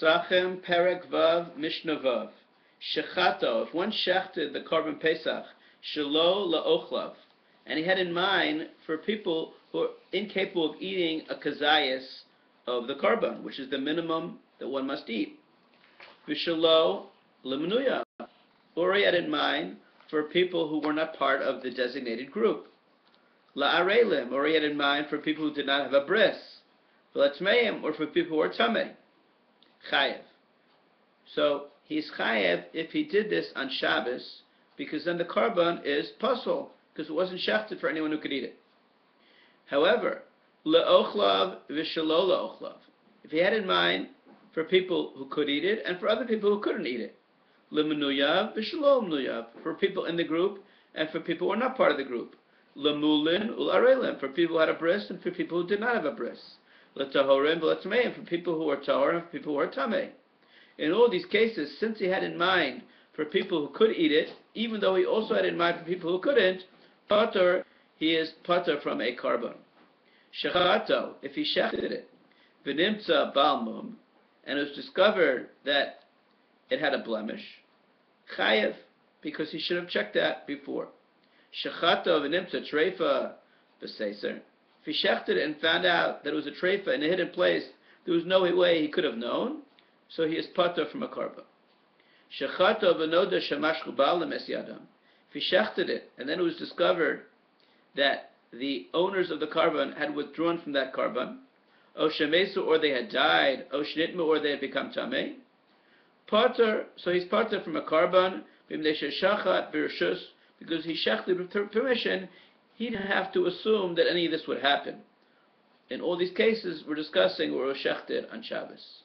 Pesachim Perek Vav Mishna Vav. Shechato, if one shechted the korban Pesach, shelo laochlav, and he had in mind for people who are incapable of eating a kazayas of the korban, which is the minimum that one must eat. V'shelo lemnuya, or he had in mind for people who were not part of the designated group. La'arelim, or he had in mind for people who did not have a bris. V'latmeim, or for people who are tamei. Chayev. So he's chayev if he did this on Shabbos, because then the korban is puzzle, because it wasn't shechted for anyone who could eat it. However, le'ochlav v'shelo le'ochlav, if he had in mind for people who could eat it and for other people who couldn't eat it, le'menuyav v'shelo menuyav, for people in the group and for people who are not part of the group, le'mulin u'larelim, for people who had a bris and for people who did not have a bris, le'tahorim v'letmeim, for people who are tahor and for people who are tamei. In all these cases, since he had in mind for people who could eat it, even though he also had in mind for people who couldn't, pater, he is pater from a korban. Shechato, if he shechted it, v'nimtza balmum, and it was discovered that it had a blemish, chayev, because he should have checked that before. Shechato v'nimtza treifa b'seiser, if he shechted it and found out that it was a treifa in a hidden place, there was no way he could have known, so he is pater from a korban. Shechato v'noda shemashchu ba'alim es yadam, if he shechted it and then it was discovered that the owners of the korban had withdrawn from that korban, o shemesu, or they had died, o shnitmu, or they had become tamei, pater, so he's pater from a korban, b'mnei sheshachat b'rishus, because he shechted with permission, he didn't have to assume that any of this would happen. In all these cases, we're discussing where it was shechted on Shabbos.